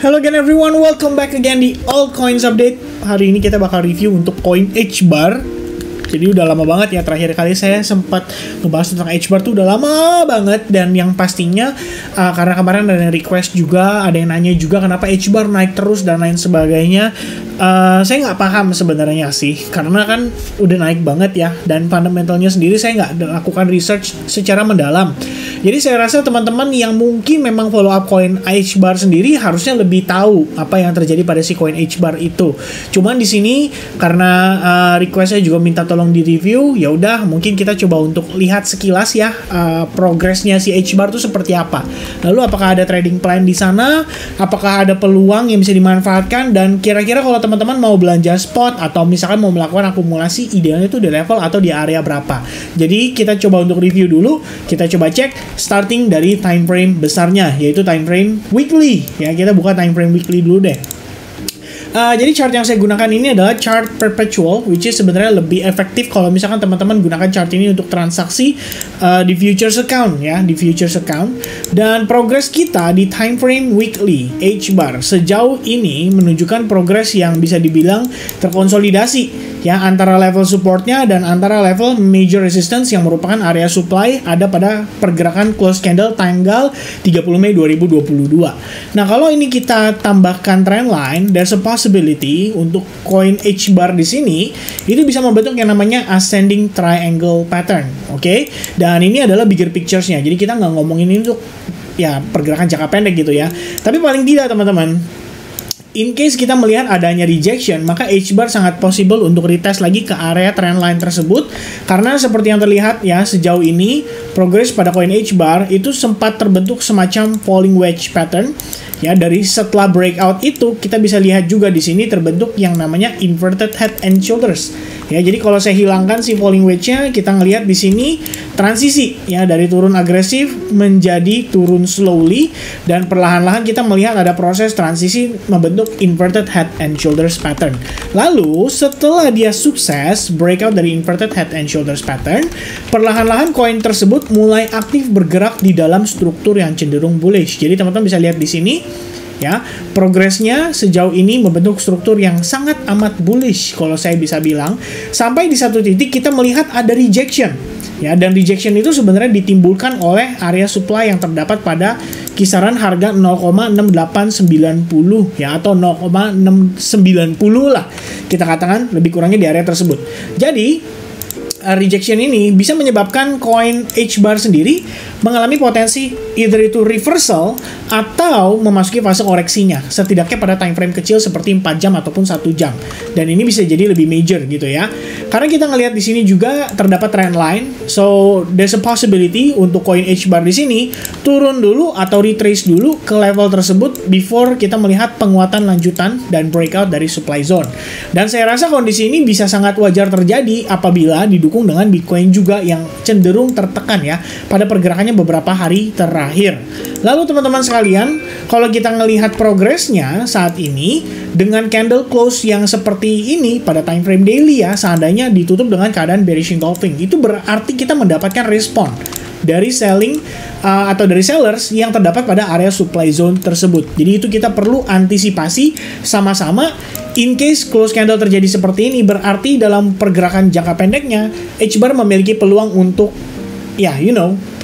Hello again everyone, welcome back again di All Coins Update. Hari ini kita bakal review untuk koin HBAR. Jadi udah lama banget ya, terakhir kali saya sempat ngebahas tentang HBAR tuh udah lama banget. Dan yang pastinya karena kemarin ada yang request juga, ada yang nanya juga kenapa HBAR naik terus dan lain sebagainya. Saya nggak paham sebenarnya sih, karena kan udah naik banget ya, dan fundamentalnya sendiri saya nggak lakukan research secara mendalam. Jadi saya rasa teman-teman yang mungkin memang follow up koin HBAR sendiri harusnya lebih tahu apa yang terjadi pada si koin HBAR itu. Cuman di sini karena request saya juga minta tolong di review, ya udah mungkin kita coba untuk lihat sekilas ya progresnya si HBAR itu seperti apa. Lalu apakah ada trading plan di sana? Apakah ada peluang yang bisa dimanfaatkan? Dan kira-kira kalau teman-teman mau belanja spot atau misalkan mau melakukan akumulasi, idealnya itu di level atau di area berapa? Jadi kita coba untuk review dulu. Kita coba cek starting dari time frame besarnya, yaitu time frame weekly. Ya, kita buka time frame weekly dulu deh. Jadi chart yang saya gunakan ini adalah chart perpetual, which is sebenarnya lebih efektif kalau misalkan teman-teman gunakan chart ini untuk transaksi di futures account ya, di futures account. Dan progress kita di time frame weekly HBAR sejauh ini menunjukkan progress yang bisa dibilang terkonsolidasi ya, antara level supportnya dan antara level major resistance yang merupakan area supply ada pada pergerakan close candle tanggal 30 Mei 2022. Nah, kalau ini kita tambahkan trendline, there's a possibility untuk koin HBAR di sini itu bisa membentuk yang namanya ascending triangle pattern, oke? Dan ini adalah bigger pictures-nya. Jadi kita nggak ngomongin ini untuk ya pergerakan jangka pendek gitu ya. Tapi paling tidak teman-teman, in case kita melihat adanya rejection, maka HBAR sangat possible untuk retest lagi ke area trendline tersebut. Karena seperti yang terlihat ya, sejauh ini progress pada koin HBAR itu sempat terbentuk semacam falling wedge pattern. Ya, dari setelah breakout itu kita bisa lihat juga di sini terbentuk yang namanya inverted head and shoulders. Ya, jadi kalau saya hilangkan si falling wedge-nya, kita ngelihat di sini transisi ya, dari turun agresif menjadi turun slowly, dan perlahan-lahan kita melihat ada proses transisi membentuk inverted head and shoulders pattern. Lalu setelah dia sukses breakout dari inverted head and shoulders pattern, perlahan-lahan koin tersebut mulai aktif bergerak di dalam struktur yang cenderung bullish. Jadi teman-teman bisa lihat di sini ya, progresnya sejauh ini membentuk struktur yang sangat amat bullish kalau saya bisa bilang, sampai di satu titik kita melihat ada rejection ya, dan rejection itu sebenarnya ditimbulkan oleh area supply yang terdapat pada kisaran harga 0,6890 ya, atau 0,690 lah kita katakan lebih kurangnya di area tersebut. Jadi rejection ini bisa menyebabkan koin HBAR sendiri mengalami potensi either itu reversal atau memasuki fase koreksinya, setidaknya pada time frame kecil seperti 4 jam ataupun 1 jam. Dan ini bisa jadi lebih major gitu ya. Karena kita ngelihat di sini juga terdapat trend line, so there's a possibility untuk koin HBAR di sini turun dulu atau retrace dulu ke level tersebut before kita melihat penguatan lanjutan dan breakout dari supply zone. Dan saya rasa kondisi ini bisa sangat wajar terjadi apabila didukung dengan Bitcoin juga yang cenderung tertekan ya pada pergerakannya beberapa hari terakhir. Lalu teman-teman sekalian, kalau kita melihat progresnya saat ini dengan candle close yang seperti ini pada time frame daily ya, seandainya ditutup dengan keadaan bearish engulfing, itu berarti kita mendapatkan respon dari selling atau dari sellers yang terdapat pada area supply zone tersebut. Jadi itu kita perlu antisipasi sama-sama. In case close candle terjadi seperti ini, berarti dalam pergerakan jangka pendeknya HBAR memiliki peluang untuk ya,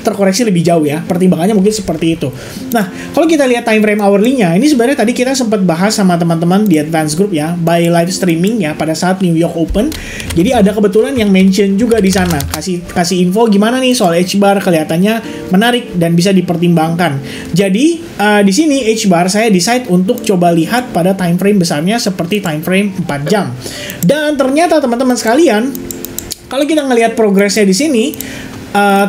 terkoreksi lebih jauh ya. Pertimbangannya mungkin seperti itu. Nah, kalau kita lihat time frame hourly-nya, ini sebenarnya tadi kita sempat bahas sama teman-teman di advance group ya, by live streaming ya pada saat New York Open. Jadi ada kebetulan yang mention juga di sana, kasih info gimana nih soal HBAR, kelihatannya menarik dan bisa dipertimbangkan. Jadi di sini HBAR saya decide untuk coba lihat pada time frame besarnya seperti time frame 4 jam. Dan ternyata teman-teman sekalian, kalau kita ngelihat progresnya di sini,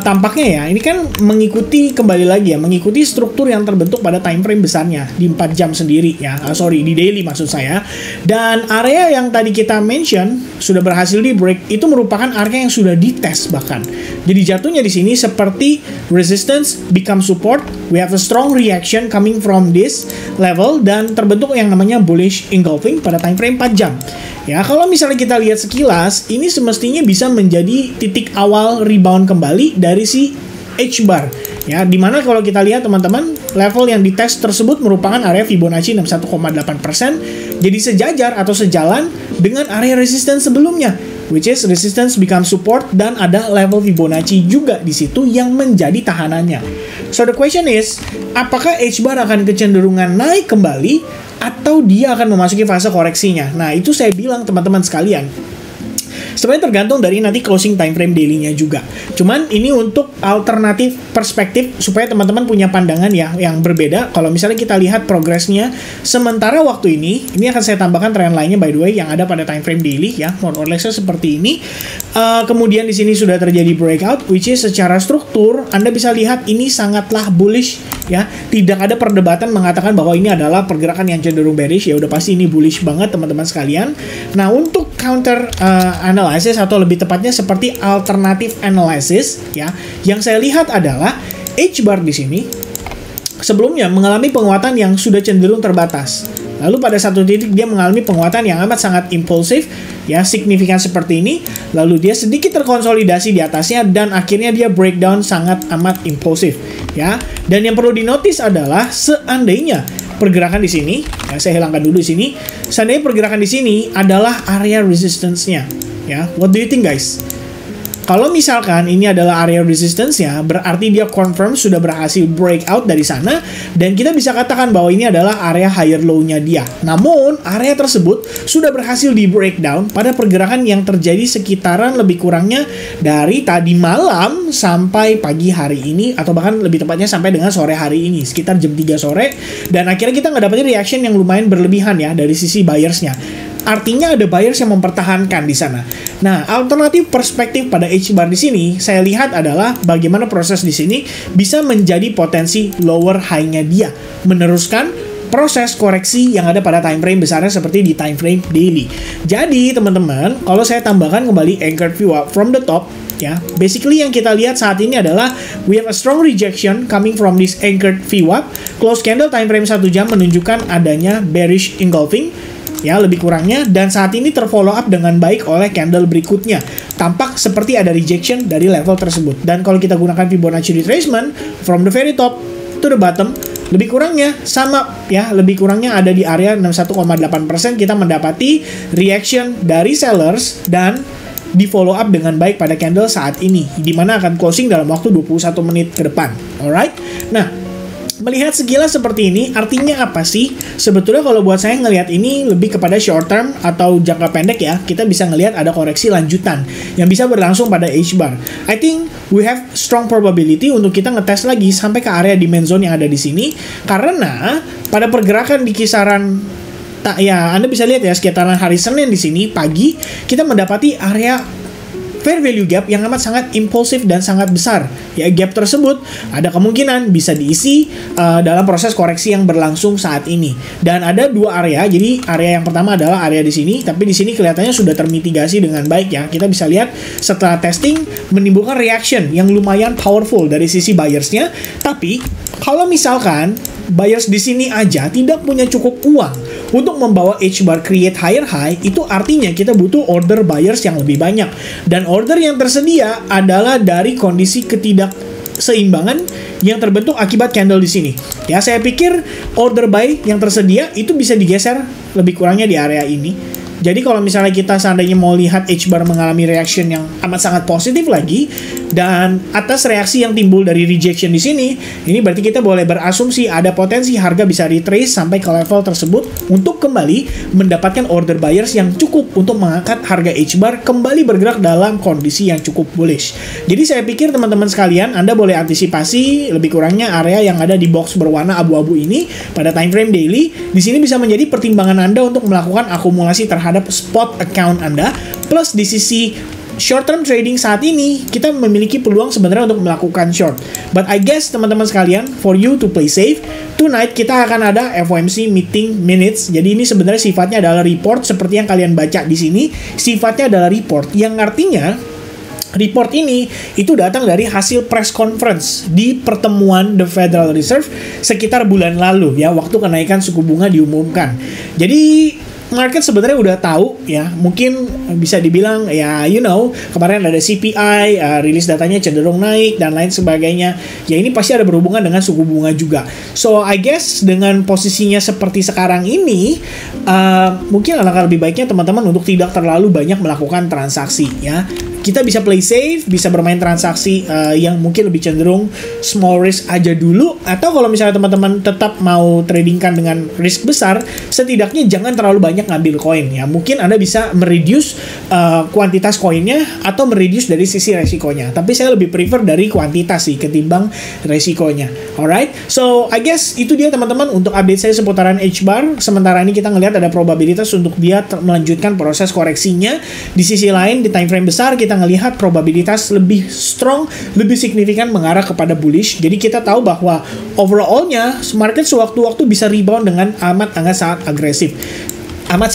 tampaknya ya, ini kan mengikuti kembali lagi ya, mengikuti struktur yang terbentuk pada time frame besarnya di 4 jam sendiri ya, di daily maksud saya. Dan area yang tadi kita mention sudah berhasil di break, itu merupakan area yang sudah dites bahkan. Jadi jatuhnya di sini seperti resistance become support, we have a strong reaction coming from this level, dan terbentuk yang namanya bullish engulfing pada time frame 4 jam. Ya, kalau misalnya kita lihat sekilas, ini semestinya bisa menjadi titik awal rebound kembali dari si HBAR Ya, dimana kalau kita lihat teman-teman, level yang dites tersebut merupakan area Fibonacci 61,8%, jadi sejajar atau sejalan dengan area resistance sebelumnya, which is resistance become support, dan ada level Fibonacci juga di situ yang menjadi tahanannya. So the question is, apakah H-bar akan kecenderungan naik kembali atau dia akan memasuki fase koreksinya? Nah, itu saya bilang teman-teman sekalian, sebenarnya tergantung dari nanti closing time frame daily-nya juga. Cuman ini untuk alternatif perspektif supaya teman-teman punya pandangan ya yang berbeda. Kalau misalnya kita lihat progresnya sementara waktu ini akan saya tambahkan trend lainnya by the way yang ada pada time frame daily ya, more or less seperti ini. Kemudian di sini sudah terjadi breakout, which is secara struktur Anda bisa lihat ini sangatlah bullish ya. Tidak ada perdebatan mengatakan bahwa ini adalah pergerakan yang cenderung bearish, ya udah pasti ini bullish banget teman-teman sekalian. Nah, untuk counter analysis atau lebih tepatnya seperti alternative analysis ya, yang saya lihat adalah H-bar di sini sebelumnya mengalami penguatan yang sudah cenderung terbatas. Lalu pada satu titik dia mengalami penguatan yang amat sangat impulsif ya, signifikan seperti ini. Lalu dia sedikit terkonsolidasi di atasnya dan akhirnya dia breakdown sangat amat impulsif ya. Dan yang perlu dinotis adalah seandainya pergerakan di sini, ya, saya hilangkan dulu di sini. Seandainya pergerakan di sini adalah area resistance-nya, ya. What do you think, guys? Kalau misalkan ini adalah area resistance-nya, berarti dia confirm sudah berhasil breakout dari sana, dan kita bisa katakan bahwa ini adalah area higher low-nya dia. Namun, area tersebut sudah berhasil di breakdown pada pergerakan yang terjadi sekitaran lebih kurangnya dari tadi malam sampai pagi hari ini, atau bahkan lebih tepatnya sampai dengan sore hari ini, sekitar jam 3 sore, dan akhirnya kita nggak dapetin reaction yang lumayan berlebihan ya dari sisi buyers-nya. Artinya ada buyers yang mempertahankan di sana. Nah, alternatif perspektif pada H-bar di sini saya lihat adalah bagaimana proses di sini bisa menjadi potensi lower high-nya dia, meneruskan proses koreksi yang ada pada time frame besarnya seperti di time frame daily. Jadi, teman-teman, kalau saya tambahkan kembali anchored VWAP from the top, ya, basically yang kita lihat saat ini adalah we have a strong rejection coming from this anchored VWAP. Close candle time frame 1 jam menunjukkan adanya bearish engulfing, ya, lebih kurangnya, dan saat ini terfollow up dengan baik oleh candle berikutnya. Tampak seperti ada rejection dari level tersebut. Dan kalau kita gunakan Fibonacci retracement from the very top to the bottom, lebih kurangnya sama ya, lebih kurangnya ada di area 61,8%. Kita mendapati reaction dari sellers dan di follow up dengan baik pada candle saat ini, dimana akan closing dalam waktu 21 menit ke depan. Alright, nah, melihat sekilas seperti ini, artinya apa sih? Sebetulnya kalau buat saya ngelihat ini lebih kepada short term atau jangka pendek ya. Kita bisa ngelihat ada koreksi lanjutan yang bisa berlangsung pada H-bar. I think we have strong probability untuk kita ngetes lagi sampai ke area demand zone yang ada di sini. Karena pada pergerakan di kisaran ya, Anda bisa lihat ya, sekitaran hari Senin di sini pagi kita mendapati area fair value gap yang amat sangat impulsif dan sangat besar. Ya, gap tersebut ada kemungkinan bisa diisi dalam proses koreksi yang berlangsung saat ini. Dan ada dua area. Jadi area yang pertama adalah area di sini, tapi di sini kelihatannya sudah termitigasi dengan baik ya. Kita bisa lihat setelah testing menimbulkan reaction yang lumayan powerful dari sisi buyersnya. Tapi kalau misalkan buyers di sini aja tidak punya cukup uang untuk membawa H-bar create higher high, itu artinya kita butuh order buyers yang lebih banyak. Dan order yang tersedia adalah dari kondisi ketidakseimbangan yang terbentuk akibat candle di sini. Ya, saya pikir order buy yang tersedia itu bisa digeser lebih kurangnya di area ini. Jadi kalau misalnya kita seandainya mau lihat H-bar mengalami reaction yang amat sangat positif lagi, dan atas reaksi yang timbul dari rejection di sini, ini berarti kita boleh berasumsi ada potensi harga bisa retrace sampai ke level tersebut untuk kembali mendapatkan order buyers yang cukup untuk mengangkat harga H-bar kembali bergerak dalam kondisi yang cukup bullish. Jadi saya pikir teman-teman sekalian, Anda boleh antisipasi lebih kurangnya area yang ada di box berwarna abu-abu ini pada time frame daily. Di sini bisa menjadi pertimbangan Anda untuk melakukan akumulasi terhadap spot account Anda. Plus di sisi short term trading saat ini kita memiliki peluang sebenarnya untuk melakukan short. But I guess teman-teman sekalian, for you to play safe, tonight kita akan ada FOMC meeting minutes. Jadi ini sebenarnya sifatnya adalah report seperti yang kalian baca di sini. Sifatnya adalah report yang artinya report ini itu datang dari hasil press conference di pertemuan The Federal Reserve sekitar bulan lalu ya, waktu kenaikan suku bunga diumumkan. Jadi market sebenarnya udah tahu ya, mungkin bisa dibilang ya kemarin ada CPI, rilis datanya cenderung naik dan lain sebagainya. Ya ini pasti ada berhubungan dengan suku bunga juga. So I guess dengan posisinya seperti sekarang ini, mungkin alangkah lebih baiknya teman-teman untuk tidak terlalu banyak melakukan transaksi ya. Kita bisa play safe, bisa bermain transaksi yang mungkin lebih cenderung small risk aja dulu. Atau kalau misalnya teman-teman tetap mau tradingkan dengan risk besar, setidaknya jangan terlalu banyak ngambil koin ya. Mungkin Anda bisa mereduce kuantitas koinnya atau mereduce dari sisi resikonya. Tapi saya lebih prefer dari kuantitas sih ketimbang resikonya. Alright, so I guess itu dia teman-teman untuk update saya seputaran H-bar. Sementara ini kita ngelihat ada probabilitas untuk dia melanjutkan proses koreksinya. Di sisi lain di time frame besar kita ngelihat probabilitas lebih strong, lebih signifikan mengarah kepada bullish. Jadi kita tahu bahwa overall-nya market sewaktu-waktu bisa rebound dengan amat sangat agresif. Amat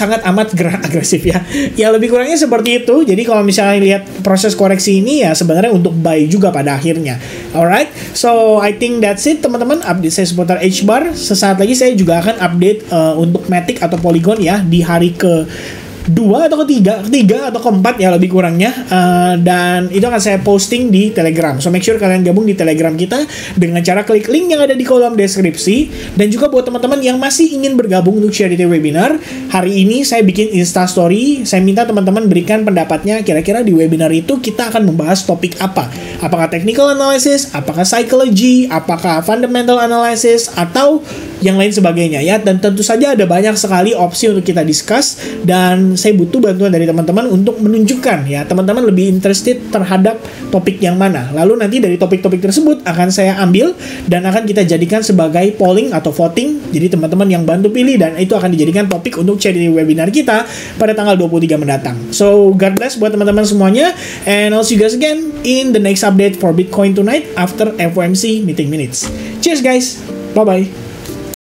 agresif ya. Ya lebih kurangnya seperti itu. Jadi kalau misalnya lihat proses koreksi ini ya sebenarnya untuk buy juga pada akhirnya. Alright, so I think that's it teman-teman. Update saya seputar H-bar. Sesaat lagi saya juga akan update untuk Matic atau Polygon ya di hari kedua atau ketiga atau keempat ya lebih kurangnya, dan itu akan saya posting di Telegram. So make sure kalian gabung di Telegram kita dengan cara klik link yang ada di kolom deskripsi. Dan juga buat teman-teman yang masih ingin bergabung untuk charity webinar, hari ini saya bikin Insta Story. Saya minta teman-teman berikan pendapatnya, kira-kira di webinar itu kita akan membahas topik apa. Apakah technical analysis, apakah psychology, apakah fundamental analysis, atau yang lain sebagainya ya. Dan tentu saja ada banyak sekali opsi untuk kita discuss, dan saya butuh bantuan dari teman-teman untuk menunjukkan ya teman-teman lebih interested terhadap topik yang mana. Lalu nanti dari topik-topik tersebut akan saya ambil dan akan kita jadikan sebagai polling atau voting. Jadi teman-teman yang bantu pilih, dan itu akan dijadikan topik untuk charity webinar kita pada tanggal 23 mendatang. So God bless buat teman-teman semuanya, and I'll see you guys again in the next update for Bitcoin tonight after FOMC meeting minutes. Cheers guys, bye bye.